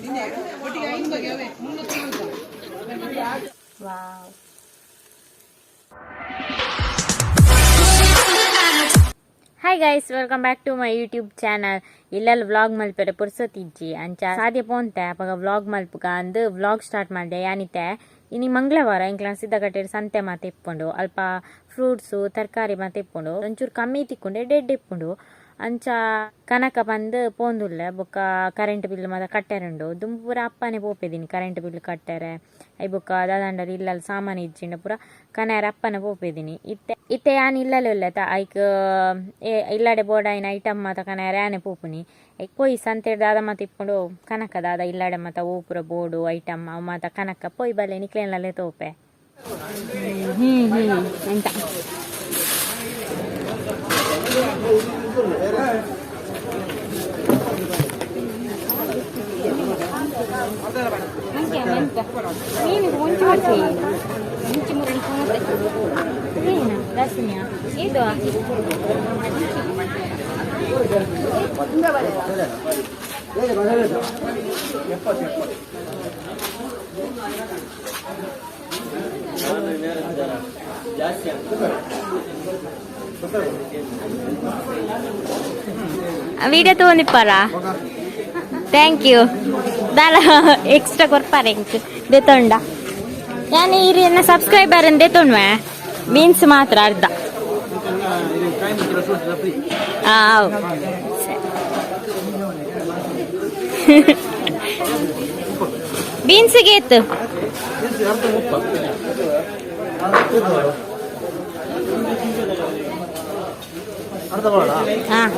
Wow. Hi guys, welcome back to my YouTube channel. Illal vlog malpere pursotiಜ್ಜಿ ಅಂಚ ಸಾಧ್ಯ ಪೋಂತೆ ಅಪಗ vlog ಮಲ್ಪುಗ ಅಂದು vlog start ಮಾಡಿದೆ ಯಾನಿತೆ ಇನಿ ಮಂಗಳವಾರ ಇಂಕ್ಲ ಸಿದ್ದಗಟ್ಟೆ ಸಂತೆ ಮಾತು ಇಪ್ಪುಂಡು ಅಲ್ಪ ಫ್ರೂಟ್ಸು ತರಕಾರಿ ಮಾತು ಇಪ್ಪುಂಡು ಒಂಚೂರು ಕಮ್ಮಿ ತಿಕ್ಕೊಂಡೆ ಡೆಡ್ ಇಪ್ಪುಂಡು ಅಂಚ ಕನಕ ಬಂದು ಪೋಂದುಲ್ಲೆ ಬೊಕ್ಕ ಕರೆಂಟ್ ಬಿಲ್ ಮಾತ ಕಟ್ಟೆರುಂಡು ದುಂಬು ಪೂರ ಅಪ್ಪನೆ ಪೋಪೆದೀನಿ ಕರೆಂಟ್ ಬಿಲ್ ಕಟ್ಟೆರೆ ಐ ಬೊಕ್ಕ ದಾದಂಡರ್ ಇಲ್ಲಲ್ಲಿ ಸಾಮಾನು ಇಜ್ಜಿಂಡ ಪೂರ ಕನೆಯರ ಅಪ್ಪನೆ ಪೋಪೆದೀನಿ ಇತ್ತೆ ಯಾನ್ ಇಲ್ಲಲೆ ಉಲ್ಲೆತ ಐಕ್ ಇಲ್ಲಡೆ ಬೋರ್ಡ್ ಐನ ಐಟಮ್ ಮಾತ ಕನೆಯರ ಯಾನೆ ಪೋಪುನಿ ಐಕ್ ಪೋಯಿ ಸಂತೆ ದಾದ ಮಾತ ಇಪ್ಪುಂಡು ಕನಕ ದಾದ ಇಲ್ಲಡೆ ಮಾತ ಓ ಪೂರ ಬೋರ್ಡು ಐಟಮ್ ಅವು ಮಾತ ಕನಕ ಪೋಯಿ ಬಲ್ಲೆ ನಿಕ್ಲೆನಲ್ಲೇ ತೋಪೆ ಎಂತ ನೀನು ಮುಂಚೆ ಮಾಡ್ತೀನಿ ಮುಂಚೆ ಏನು ದರ್ಶನಿಯ ಇದು വീഡിയോ തോന്നിപ്പാറാ താങ്ക് യു ദാല എക്സ്ട്രാ ಕೊರ್ಪಾರೆ എനിക്ക് ದೇತೊಂಡ ഞാൻ ಈ ಎನ್ನ ಸಬ್ಸ್ಕ್ರೈಬರ್ ಅಂತ ದೇತೊಂಡ್ವೆ ಬೀನ್ಸ್ ಮಾತ್ರ ಅರ್ಧ ಬೀನ್ಸ್ಗೆ ಎತ್ತು ಹಾಂ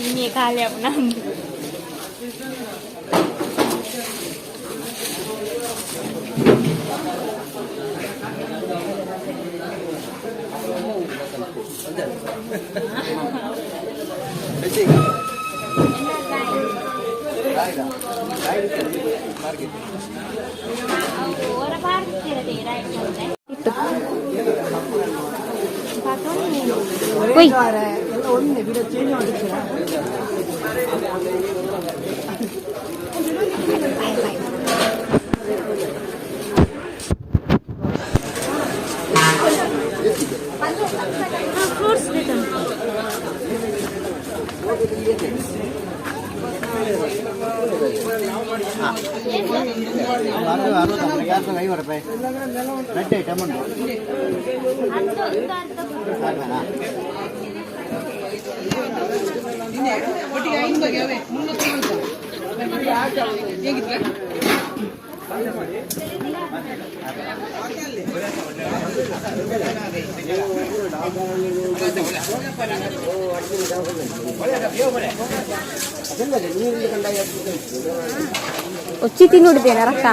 ini kali apa nanti వచ్చి తినుడిదేనా రక్క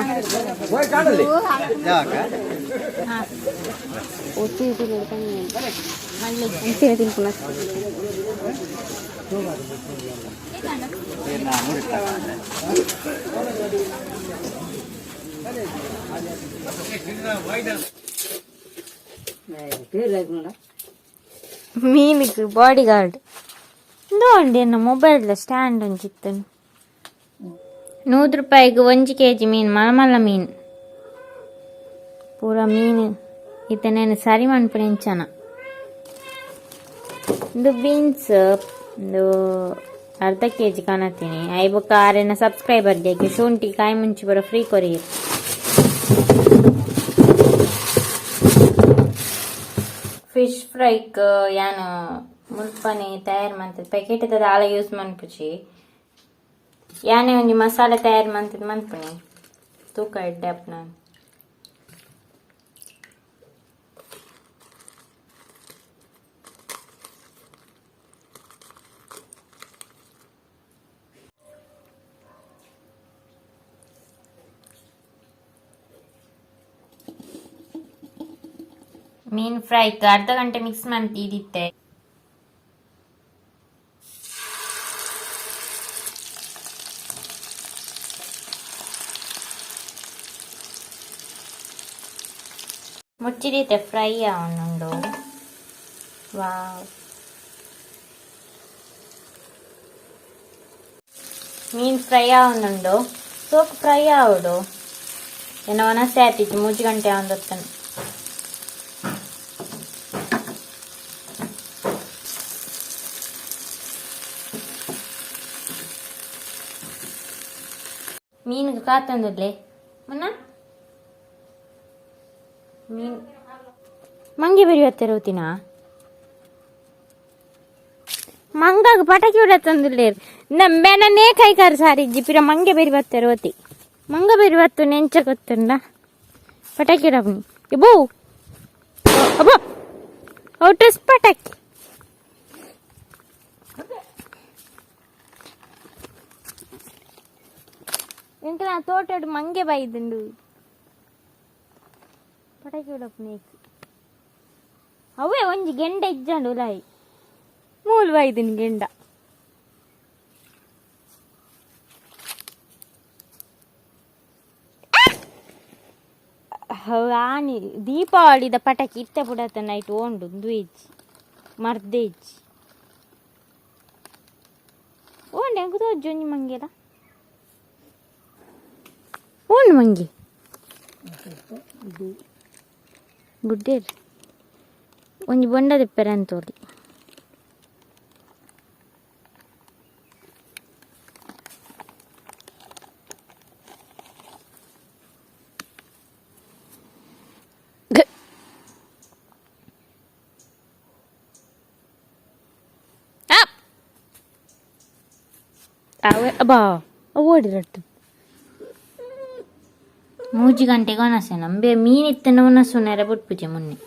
వచ్చి తినుడు అంతే తినుకున్నా ಮೀನಿಗೆ ಬಾಡಿ ಗಾರ್ಡ್ ನೋಡಿ ನನ್ನ ಮೊಬೈಲ್ ಸ್ಟ್ಯಾಂಡ್ ಒಂಚಿತ್ತು 100 ರೂಪಾಯಿಗೆ 1 kg ಮೀನು ಮಲಮಲ್ಲ ಮೀನು ಪೂರ ಮೀನು ಇತನೇನು ಸರಿ ಮನ್ಪುನೆಂಚನ ಇದು ಬೀನ್ಸ್ ಒಂದು ಅರ್ಧ kg ಕಾಣತ್ತೀನಿ ಐಬೊಕ್ಕ ಆರೆನ ಸಬ್ಸ್ಕ್ರೈಬರ್ಗೆ ಶುಂಠಿ ಕಾಯಿ ಮುಂಚಿ ಬರೋ ಫ್ರೀ ಕೊರಿಯರ್ ಫಿಶ್ ಫ್ರೈಕ್ ಯಾನು ಮುಲ್ಪನೆ ತಯಾರು ಮಾಡ್ತದೆ ಪ್ಯಾಕೆಟ್ ಅದ ಆಳ ಯೂಸ್ ಮನ್ಪುಚಿ ಯಾನೇ ಒಂಜಿ ಮಸಾಲೆ ತಯಾರು ಮಾಡ್ತದೆ ಮನ್ಪುನಿ ತೂಕ ಇಡ್ಡೆ ಅಪ್ಪ ನಾನು ಮೀನ್ ಫ್ರೈ ಅರ್ಧ ಗಂಟೆ ಮಿಕ್ಸ್ ಮಾಡಿ ಇದಿತ್ತೆ. ಮುಚ್ಚಿದಿತ್ತೆ ಫ್ರೈ ಅವನುಂಡು. ವಾವ್, ಮೀನ್ ಫ್ರೈ ಅವನುಂಡು. ಸೋಕ್ ಫ್ರೈ ಆವಡು ಏನೋ ಒನಸೆ ಆತಿತ್ತು 3 ಗಂಟೆ ಅವನದತ್ತನು. ಮೀನಿಗೆ ಕಾತಂದಲ್ಲೇ ಮುನ್ನ ಮೀನ್ ಮಂಗೆ ಬೆರಿಯತ್ತೆ ರೋತಿನ ಮಂಗಾಗ ಪಟಾಕಿ ಹೊಡತ್ತಂದಿಲ್ಲ ನಮ್ಮೆನೇ ಕೈಗಾರ ಸಾರಿ ಜಿಪಿರ ಮಂಗೆ ಬೆರಿಬತ್ತೆ ರೋತಿ ಮಂಗ ಬೆರಿಬತ್ತು ನೆಂಚ ಗೊತ್ತಂಡ ಪಟಾಕಿ ಹೊಡಬ್ನಿ ಇಬೋ ಅಬ್ಬೋ ಔಟ್ರಸ್ ಪಟಾಕಿ ಎಂಕ ನಾ ತೋಟ ಮಂಗೆ ಬಾಯ್ದುಂಡು ಪಟಾಕಿ ಹೊಡಪ್ನಿ ಅವೇ ಒಂಜಿ ಗೆಂಡ ಇಜ್ಜಂಡು ಲಾಯಿ ಮೂಲ್ ಬಾಯ್ದಿನ ಗೆಂಡ. ಆನಿ ದೀಪಾವಳಿದ ಪಟಾಕಿ ಇತ್ತೆ ಬಿಡತ್ತ ನೈಟ್ ಓಂಡು ದುಯಿಜ್ಜಿ ಮರ್ದೇಜ್ಜಿ ಓಂಡೆ ಹೆಂಗ ತೋಜ್ಜೊಂಜಿ ಮಂಗೆಲ ಓಂಡು ಮಂಗಿ ಗುಡ್ಡೇರಿ ಒಂಜಿ ಬೊಂಡ ತೆಪ್ಪರೆ ಅಂತೋಲಿ ಅಬ್ಬಾ ಓಡಿರಟ್ಟು 3 ಗಂಟೆಗೆ ಒನಸೆ ನಂಬೆ ಮೀನ್ ಇತ್ತನ ಒನಸು ನೆರೆ ಬಿಟ್ಪುಜೆ ಮೊನ್ನೆ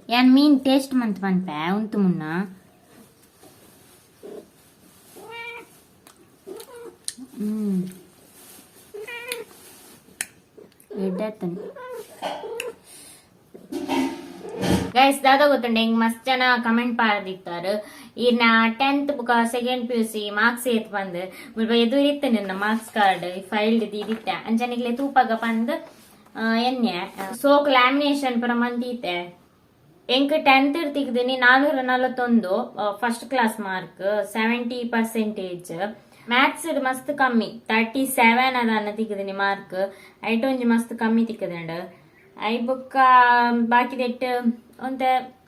ಯಾನ್ ಮೀನ್ ಟೇಸ್ಟ್ ಮಂತ್ ಪನ್ಪೆ ಉಂತು ಮುನ್ನ ಎಡ್ಡತ್ತನೆ ಗೈಸ್ ದಾದ ಗೊತ್ತುಂಡೆ ಹಿಂಗ್ ಮಸ್ತ್ ಜನ ಕಮೆಂಟ್ ಪಾರದಿತ್ತಾರೆ ಇನ್ನ 10th ಬುಕ್ಕ 2nd PUC ಮಾರ್ಕ್ಸ್ ಏತ್ ಬಂದ್ ಎದುರು ಇತ್ತೆ ನಿನ್ನ ಮಾರ್ಕ್ಸ್ ಕಾರ್ಡ್ ಫೈಲ್ಡ್ ಇದಿತ್ತೆ ಅಂಚನಿಗ್ಲೆ ತೂಪಾಗ ಬಂದ್ ಎನ್ನೆ ಸೋಕ್ ಲ್ಯಾಮಿನೇಷನ್ ಪರ ಮಂದೀತೆ ಎಂಕ್ 10th ತೆಗ್ದಿನಿ 441 first class mark 70%. Maths ಮಸ್ತ್ ಕಮ್ಮಿ 37 ಅದನ್ನ ತೆಗ್ದಿನಿ ಮಾರ್ಕ್ ಐಟೊಂಜಿ ಮಸ್ತ್ ಕಮ್ಮಿ ತಿಕ್ಕದಂಡ ಐ ಬುಕ್ಕ ಬಾಕಿದೆಟ್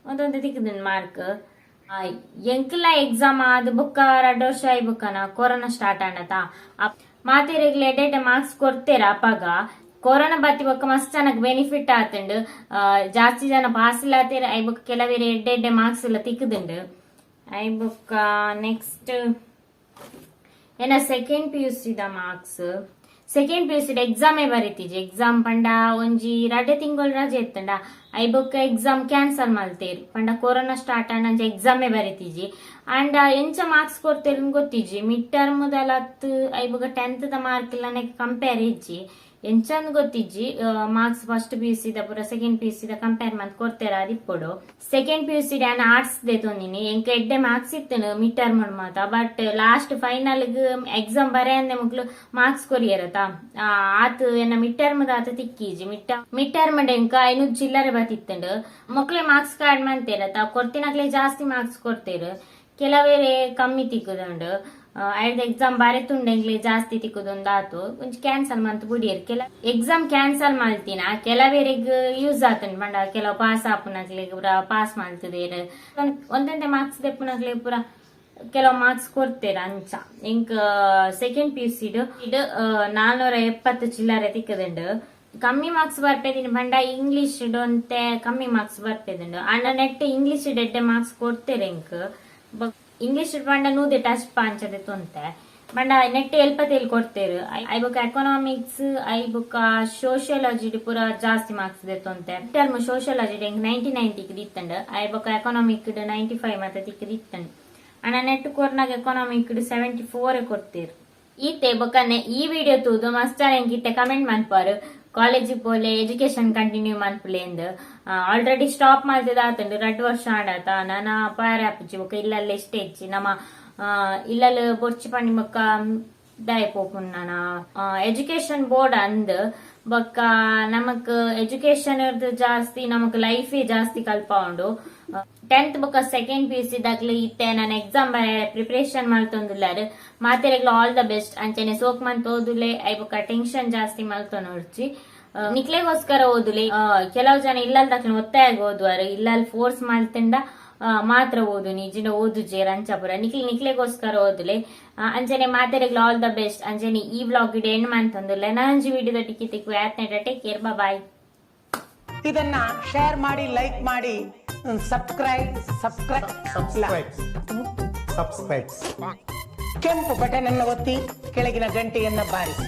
ಒಂದೊಂದು ತಿಕ್ಕದಿನ ಮಾರ್ಕ್ ಎಂಕ್ಲ ಎಕ್ಸಾಮ್ ಆದ ಬುಕ್ಕ 2 ವರ್ಷ ಐ ಬುಕ್ಕನ ಕೊರೋನಾ ಸ್ಟಾರ್ಟ್ ಆಂಡತ ಮಾತಿರೆಗ್ಲ ಎಡ್ಡೆ ಮಾರ್ಕ್ಸ್ ಕೊಡ್ತೇರ ಅಪ್ಪಾಗ ಕೊರೋನಾ ಬತ್ತಿ ಬೊಕ್ಕ ಮಸ್ತ್ ಜನಕ್ ಬೆನಿಫಿಟ್ ಆತಂಡು ಜಾಸ್ತಿ ಜನ ಪಾಸ್ ಇಲ್ಲ ಆತೇರ ಐ ಬುಕ್ ಕೆಲವೇರೆ ಎಡ್ಡೆ ಮಾರ್ಕ್ಸ್ ಎಲ್ಲ ತಿಕ್ಕದುಂಡು ಐ ಬುಕ್ಕ ನೆಕ್ಸ್ಟ್ ಏನ 2nd PUC ದ ಮಾರ್ಕ್ಸ್ 2nd PUC ಎಕ್ಸಾಮೇ ಬರೀತಿಜಿ ಎಕ್ಸಾಮ್ ಪಂಡ ಒಂಜಿ 2 ತಿಂಗಳು ರಜೆ ಇತ್ತಂಡ ಐ ಬುಕ್ ಎಕ್ಸಾಮ್ ಕ್ಯಾನ್ಸಲ್ ಮಲ್ತೇರು ಪಂಡ ಕೊರೋನಾ ಸ್ಟಾರ್ಟ್ ಆಂಡ ಎಕ್ಸಾಮೇ ಬರೀತಿಜಿ ಅಂಡ್ ಎಂಚ ಮಾರ್ಕ್ಸ್ ಕೊಡ್ತೇರು ಗೊತ್ತಿಜಿ ಮಿಡ್ ಟರ್ಮ್ ದಲತ್ ಐ ಬುಕ್ 10th ದ ಮಾರ್ಕ್ ಇಲ್ಲ ಕಂಪೇರ್ ಇಜ್ಜಿ ಎಂಚಂದ್ ಗೊತ್ತಿಜ್ಜಿ ಮಾರ್ಕ್ಸ್ ಫಸ್ಟ್ PUC ದ ಪೂರ 2nd PUC ದ ಕಂಪೇರ್ ಮಂತ್ ಕೊಡ್ತೇರ ಅದಿಪ್ಪೊಡು 2nd PUC ಡ್ಯಾನ್ ಆರ್ಟ್ಸ್ ದೇ ತೊಂದಿನಿ ಎಂಕ ಎಡ್ಡೆ ಮಾರ್ಕ್ಸ್ ಇತ್ತನು ಮಿಡ್ ಟರ್ಮ್ ಮಾತ ಬಟ್ ಲಾಸ್ಟ್ ಫೈನಲ್ ಎಕ್ಸಾಮ್ ಬರೆ ಅಂದೆ ಮುಗ್ಲು ಮಾರ್ಕ್ಸ್ ಕೊರಿಯರತ ಆತ್ ಎನ್ನ ಮಿಡ್ ಟರ್ಮ್ ದಾತ ತಿಕ್ಕೀಜಿ ಮಿಡ್ ಟರ್ಮ್ ಎಂಕ 500 ಚಿಲ್ಲರೆ ಬತ್ತಿತ್ತಂಡು ಮಕ್ಳೆ ಮಾರ್ಕ್ಸ್ ಕಾರ್ಡ್ ಮಂತೇರತ ಕೊಡ್ತಿನಾಗ್ಲೆ ಜಾಸ್ತಿ ಮಾರ್ಕ್ಸ್ ಕೊಡ್ತೇರು ಕೆಲವೇರೆ ಕಮ್ಮಿ ತಿಕ್ಕುದುಂಡು ಐದು ಎಕ್ಸಾಮ್ ಬರೆತುಂಡೆಂಗ್ಲಿ ಜಾಸ್ತಿ ತಿಕ್ಕುದೊಂದಾತು ಒಂಚ ಕ್ಯಾನ್ಸಲ್ ಮಂತ್ ಬಿಡಿಯರ್ ಕೆಲ ಎಕ್ಸಾಮ್ ಕ್ಯಾನ್ಸಲ್ ಮಾಡ್ತೀನ ಕೆಲವೇರಿಗೆ ಯೂಸ್ ಆತಂಡ್ ಬಂಡ ಕೆಲವು ಪಾಸ್ ಆಪುನಗ್ಲಿ ಪೂರ ಪಾಸ್ ಮಾಡ್ತದೇರ್ ಒಂದೊಂದೇ ಮಾರ್ಕ್ಸ್ ದೆಪ್ಪುನಗ್ಲಿ ಪೂರ ಕೆಲವು ಮಾರ್ಕ್ಸ್ ಕೊಡ್ತೇರ ಅಂಚ ಇಂಕ್ 2nd PUC ಇದು 470 ಚಿಲ್ಲರೆ ತಿಕ್ಕದುಂಡು ಕಮ್ಮಿ ಮಾರ್ಕ್ಸ್ ಬರ್ಪೇದಿನ ಬಂಡ ಇಂಗ್ಲಿಷ್ ಡೊಂತೆ ಕಮ್ಮಿ ಮಾರ್ಕ್ಸ್ ಬರ್ಪೇದುಂಡು ಅಂಡ ನೆಟ್ ಇಂಗ್ಲಿಷ್ ಡೆಡ್ಡೆ ಮಾರ್ಕ್ಸ್ ಕೊಡ್ತೇರೆ ಇಂಕ್ ಇಂಗ್ಲಿಷ್ ಬಂಡ ನೂದೆ ಟಚ್ ಪಾಂಚದೆ ತೊಂತೆ ಬಂಡ ನೆಟ್ ಎಲ್ಪತೇಲ್ ಕೊಡ್ತೇರು ಐ ಬುಕ್ ಎಕನಾಮಿಕ್ಸ್ ಐ ಬುಕ್ ಸೋಶಿಯಾಲಜಿ ಪೂರ ಜಾಸ್ತಿ ಮಾರ್ಕ್ಸ್ ದೆ ತೊಂತೆ ಟರ್ಮ್ ಸೋಶಿಯಾಲಜಿ 90 ದಿತ್ತಂಡು ಐ ಬುಕ್ ಎಕನಾಮಿಕ್ 95 ಮತ್ತೆ ತಿಕ್ಕ ದಿತ್ತಂಡು ಅಣ್ಣ ನೆಟ್ ಕೊರ್ನಾಗ ಎಕನಾಮಿಕ್ 74 ಕೊಡ್ತೇರು ಈತೆ ಬೊಕ್ಕನೆ ಈ ವಿಡಿಯೋ ತೂದು ಮಸ್ತ್ ಎಂಕಿತ್ತೆ ಕಮೆಂಟ್ ಮನ್ಪಾರು ಕಾಲೇಜ್ ಪೋಲೆ ಎಜುಕೇಶನ್ ಕಂಟಿನ್ಯೂ ಮನ್ಪುಲೆಂದು ಆಲ್ರೆಡಿ ಸ್ಟಾಪ್ ಮಾಡ್ತಿದ ಆತಂಡು 2 ವರ್ಷ ಆಡಾತ ನಾನ ಪಾರ ಆಪಿಚ್ಚಿ ಬೊಕ್ಕ ಇಲ್ಲಲ್ಲಿ ಎಷ್ಟೇ ಇಚ್ಚಿ ನಮ್ಮ ಇಲ್ಲಲ್ಲಿ ಬೊರ್ಚಿ ಪಂಡಿ ಬೊಕ್ಕ ದಾಯ ಪೋಪುನ್ನ ಎಜುಕೇಶನ್ ಬೋರ್ಡ್ ಅಂದ್ ಬೊಕ್ಕ ನಮಕ್ ಎಜುಕೇಶನ್ ಜಾಸ್ತಿ ನಮಕ್ ಲೈಫ್ ಜಾಸ್ತಿ ಕಲ್ಪ ಉಂಡು 10th ಬೊಕ್ಕ ಸೆಕೆಂಡ್ PUC ದಾಗ್ಲಿ ಇತ್ತೆ ನಾನು ಎಕ್ಸಾಮ್ ಪ್ರಿಪರೇಷನ್ ಮಲ್ತೊಂದುಲ್ಲಾರು ಮಾತೆರೆಗ್ಲ ಆಲ್ ದ ಬೆಸ್ಟ್ ಅಂಚನೆ ಸೋಕ್ ಮಂತ್ ಓದುಲೆ ಐ ಬೊಕ್ಕ ಟೆನ್ಷನ್ ಜಾಸ್ತಿ ಮಲ್ತೊನೋಡ್ಚಿ ನಿಕ್ಲೆಗೋಸ್ಕರ ಓದುಲೆ ಕೆಲವು ಜನ ಇಲ್ಲಲ್ ತಕ್ಷಣ ಒತ್ತಾಯ ಓದುವಾರು ಇಲ್ಲಲ್ ಫೋರ್ಸ್ ಮಾಡ್ತಿಂದ ಮಾತ್ರ ಓದು ನಿಜಿನ ಓದುಜೆ ರಂಚಾಪುರ ನಿಕ್ಲೆಗೋಸ್ಕರ ಓದುಲೆ ಅಂಚನೆ ಮಾತೆರೆಗ್ಲ ಆಲ್ ದ ಬೆಸ್ಟ್ ಅಂಚನೆ ಈ ವ್ಲಾಗ್ ಗಿಡ ಎಂಡ್ ಮಂತಂದುಲ್ಲೆ ನಾಂಜಿ ವಿಡಿಯೋದ ಟಿಕ್ಕಿ ತಿಕ್ಕು ಯಾತ್ನೆಟ ಟೇಕ್ ಕೇರ್ ಬಾಯ್. ಇದನ್ನ ಶೇರ್ ಮಾಡಿ ಲೈಕ್ ಮಾಡಿ ಸಬ್ಸ್ಕ್ರೈಬ್ ಕೆಂಪು ಬಟನ್ ಅನ್ನು ಒತ್ತಿ ಕೆಳಗಿನ ಗಂಟೆಯನ್ನ ಬಾರಿಸಿ.